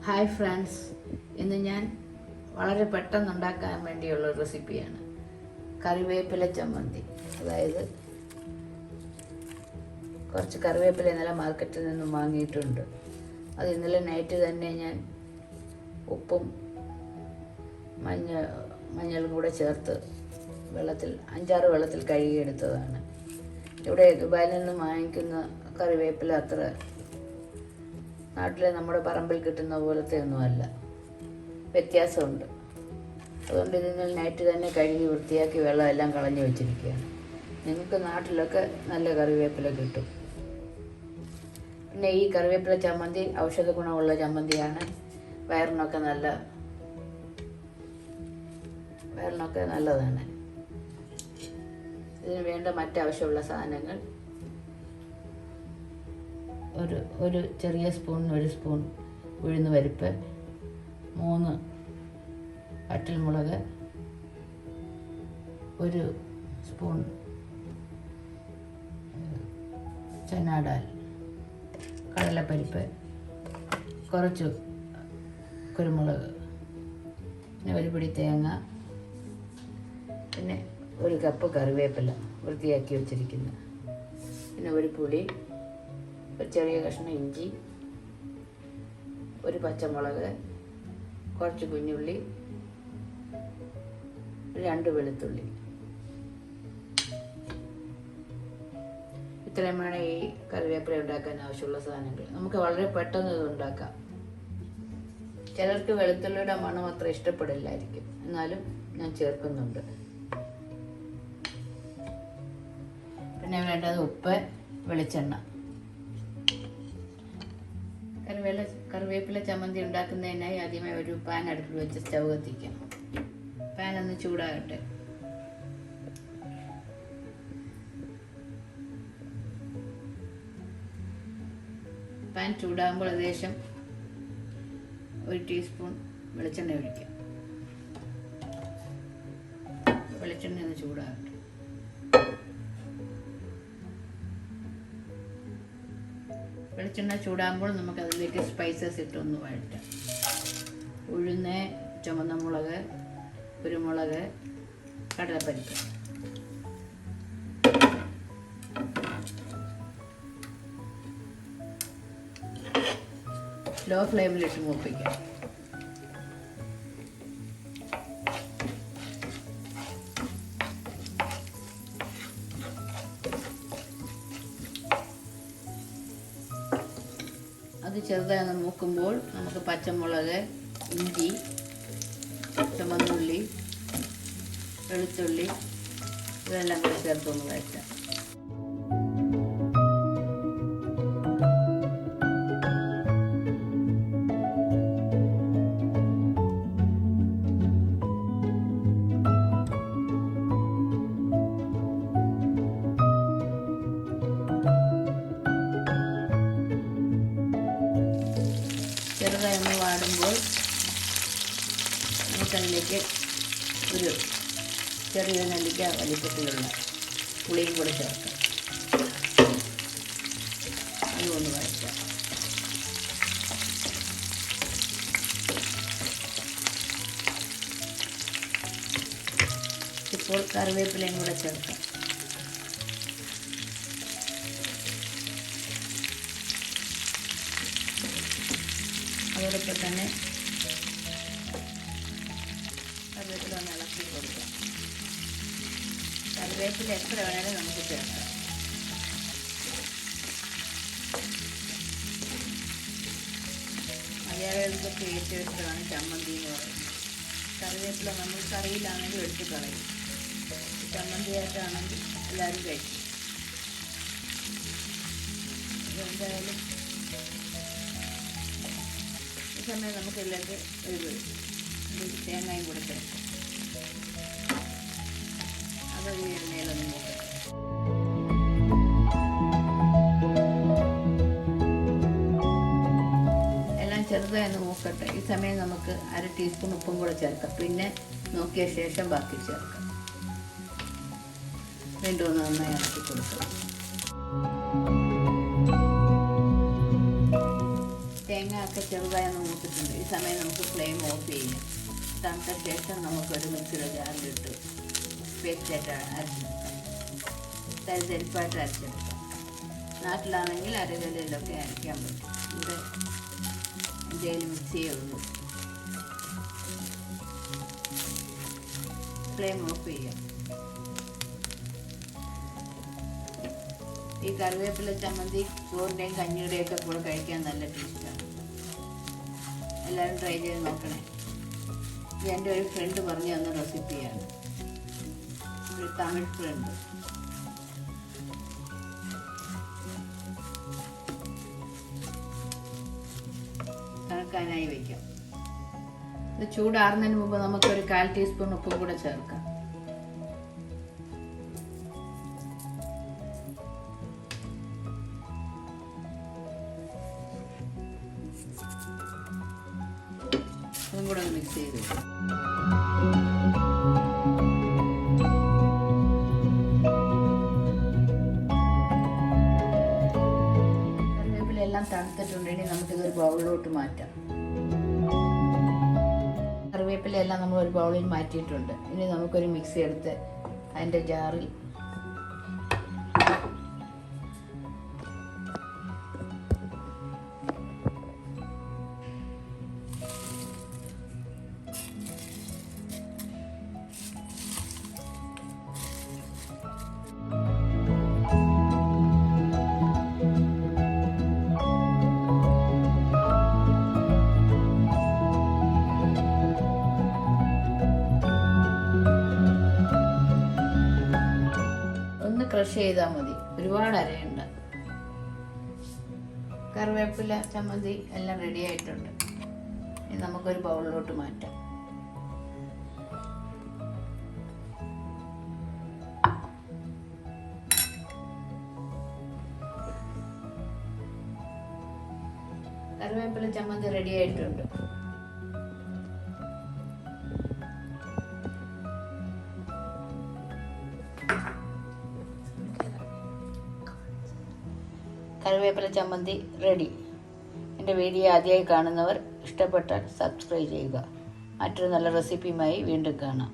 Hi friends, ഇന്ന് ഞാൻ വളരെ പെട്ടെന്ന് ഉണ്ടാക്കാൻ വേണ്ടിയുള്ള റെസിപ്പിയാണ് കറിവേപ്പില ചമ്മന്തി. അതായത് കുറച്ച് കറിവേപ്പില ഇന്നലെ മാർക്കറ്റിൽ നിന്നും വാങ്ങിയിട്ടുണ്ട്. അത് ഇന്നലെ നൈറ്റ് തന്നെ ഞാൻ ഉപ്പും മഞ്ഞളും കൂടെ ചേർത്ത് അഞ്ചാറ് വെള്ളത്തിൽ കഴുകിയെടുത്തതാണ്. ഇവിടെ ദുബായിൽ നിന്നും വാങ്ങിക്കുന്ന കറിവേപ്പില അത്ര നാട്ടിലെ നമ്മുടെ പറമ്പിൽ കിട്ടുന്ന പോലത്തെ ഒന്നുമല്ല, വ്യത്യാസമുണ്ട്. അതുകൊണ്ട് ഇതിന് നൈറ്റ് തന്നെ കഴുകി വൃത്തിയാക്കി വെള്ളമെല്ലാം കളഞ്ഞു വെച്ചിരിക്കുകയാണ്. നിങ്ങൾക്ക് നാട്ടിലൊക്കെ നല്ല കറിവേപ്പില കിട്ടും. പിന്നെ ഈ കറിവേപ്പില ചമ്മന്തി ഔഷധ ഗുണമുള്ള ചമ്മന്തിയാണ്. വയറിനൊക്കെ നല്ലതാണ്. ഇതിന് വേണ്ട മറ്റാവശ്യമുള്ള സാധനങ്ങൾ: ഒരു ചെറിയ സ്പൂണിന് 1 സ്പൂൺ ഉഴുന്ന് പരിപ്പ്, 3 വറ്റൽമുളക്, 1 സ്പൂൺ ചനാഡാൽ, കടലപ്പരിപ്പ്, കുറച്ച് കുരുമുളക്, പിന്നെ 1 പിടി തേങ്ങ, പിന്നെ 1 കപ്പ് കറിവേപ്പില വൃത്തിയാക്കി വച്ചിരിക്കുന്നത്, പിന്നെ 1 പുളി, ഒരു ചെറിയ കഷ്ണം ഇഞ്ചി, 1 പച്ചമുളക്, കുറച്ച് കുഞ്ഞുള്ളി, 2 വെളുത്തുള്ളി. ഇത്രയുമാണ് ഈ കറിവേപ്പില ഉണ്ടാക്കാൻ ആവശ്യമുള്ള സാധനങ്ങൾ. നമുക്ക് വളരെ പെട്ടെന്ന് ഇത് ഉണ്ടാക്കാം. ചിലർക്ക് വെളുത്തുള്ളിയുടെ മണം അത്ര ഇഷ്ടപ്പെടില്ലായിരിക്കും, എന്നാലും ഞാൻ ചേർക്കുന്നുണ്ട്. പിന്നെ വേണ്ടത് ഉപ്പ്, വെളിച്ചെണ്ണ. കറിവേപ്പില ചമ്മന്തി ഉണ്ടാക്കുന്നതിനായി ആദ്യമായി ഒരു പാൻ അടുപ്പിൽ വെച്ച് സ്റ്റവ് കത്തിക്കാം. പാൻ ഒന്ന് ചൂടാകട്ടെ. പാൻ ചൂടാകുമ്പോൾ ഏകദേശം 1 ടീസ്പൂൺ വെളിച്ചെണ്ണ ഒഴിക്കാം. വെളിച്ചെണ്ണ ഒന്ന് ചൂടാകട്ടെ. വെളിച്ചെണ്ണ ചൂടാകുമ്പോൾ നമുക്ക് അതിലേക്ക് സ്പൈസസ് ഇട്ടൊന്ന് വഴറ്റാം. ഉഴുന്ന്, ചുവന്ന മുളക്, കുരുമുളക്, കടലപ്പരിപ്പ്. ലോ ഫ്ലെയിമിലിട്ട് മൂപ്പിക്കാം. അത് ചെറുതായി മൂക്കുമ്പോൾ നമുക്ക് പച്ചമുളക്, ഇഞ്ചി, ചുമന്നുള്ളി, വെളുത്തുള്ളി ഇതെല്ലാം കൂടി ചേർത്തൊന്ന് വഴറ്റാം. ചെറുതായി ഒന്ന് വാടുമ്പോൾ നമുക്കതിലേക്ക് ഒരു ചെറിയ നെല്ലിക്ക വലിപ്പത്തിലുള്ള പുളിയും കൂടെ ചേർക്കാം. അതുകൊണ്ട് വഴറ്റാം. ഇപ്പോൾ കറിവേപ്പിലയും കൂടെ ചേർക്കാം. അതോടൊപ്പം തന്നെ കറിവേപ്പില ഒന്ന് ഇളക്കി കൊടുക്കാം. കറിവേപ്പില എത്ര വേണേലും നമുക്ക് ചേർക്കാം. മലയാളികൾക്കൊക്കെ ഏറ്റവും ഇഷ്ടമാണ് ചമ്മന്തി എന്ന് പറയുന്നത്. കറിവേപ്പില നമ്മൾ കറിയിലാണെങ്കിലും എടുത്ത് കളയും. ചമ്മന്തിയായിട്ടാണെങ്കിൽ എല്ലാവരും കഴിക്കും. എന്തായാലും ഈ സമയം നമുക്ക് എല്ലാവർക്കും ഒരു തേങ്ങയും കൂടെ ചേർക്കാം. അതൊരു എണ്ണയിലൊന്ന് നോക്കാം. എല്ലാം ചെറുതായി ഒന്ന് മൂക്കട്ടെ. ഈ സമയം നമുക്ക് 1/2 ടീസ്പൂൺ ഉപ്പും കൂടെ ചേർക്കാം. പിന്നെ നോക്കിയ ശേഷം ബാക്കി ചേർക്കാം. വീണ്ടും ഒന്ന് നന്നായി ഇളക്കി കൊടുക്കാം. തേങ്ങ ഒക്കെ ചെറുതായി ഒന്ന് മൂത്തിട്ടുണ്ട്. ഈ സമയം നമുക്ക് ഫ്ലെയിം ഓഫ് ചെയ്യാം. തണുത്ത ശേഷം നമുക്കൊരു മിക്സിയുടെ ജാറിലിട്ട് പേസ്റ്റായിട്ട് അരച്ചെടുക്കാം. തരിതരിപ്പായിട്ട് അരച്ചെടുക്കാം. നാട്ടിലാണെങ്കിൽ അരകല്ലിലൊക്കെ അരയ്ക്കാൻ പറ്റും. ഇവിടെ എന്തെങ്കിലും മിക്സിയേ ഉള്ളൂ. ഫ്ലെയിം ഓഫ് ചെയ്യാം. ഈ കറിവേപ്പില ചമ്മന്തി ചോറിൻ്റെയും കഞ്ഞിയുടെയും ഒക്കെ കൂടെ കഴിക്കാൻ നല്ല ടേസ്റ്റാണ്. എല്ലാവരും ട്രൈ ചെയ്ത് നോക്കണേ. ഇത് എൻ്റെ ഒരു ഫ്രണ്ട് പറഞ്ഞു തന്ന റെസിപ്പിയാണ്. ഒരു തമിഴ് ഫ്രണ്ട്. തണുക്കാനായി വയ്ക്കാം. ഇത് ചൂടാറുന്നതിന് മുമ്പ് നമുക്കൊരു 1/4 ടീസ്പൂൺ ഉപ്പും കൂടെ ചേർക്കാം. അതും കൂടെ ഒന്ന് മിക്സ് ചെയ്ത് കറിവേപ്പിലെല്ലാം തണുത്തിട്ടുണ്ടെങ്കിൽ നമുക്കിതൊരു ബൗളിലോട്ട് മാറ്റാം. കറിവേപ്പിലെല്ലാം നമ്മൾ ഒരു ബൗളിൽ മാറ്റിയിട്ടുണ്ട്. ഇനി നമുക്കൊരു മിക്സി എടുത്ത് അതിൻ്റെ ജാറിൽ ക്രഷ് ചെയ്താൽ മതി. ഒരുപാട് അരയണ്ട. കറിവേപ്പില ചമ്മന്തി എല്ലാം റെഡി ആയിട്ടുണ്ട്. ഇനി നമുക്കൊരു ബൗളിലോട്ട് മാറ്റാം. കറിവേപ്പില ചമ്മന്തി റെഡി ആയിട്ടുണ്ട്. കറിവേപ്പില ചമ്മന്തി റെഡി. എൻ്റെ വീഡിയോ ആദ്യമായി കാണുന്നവർ ഇഷ്ടപ്പെട്ടാൽ സബ്സ്ക്രൈബ് ചെയ്യുക. മറ്റൊരു നല്ല റെസിപ്പിയുമായി വീണ്ടും കാണാം.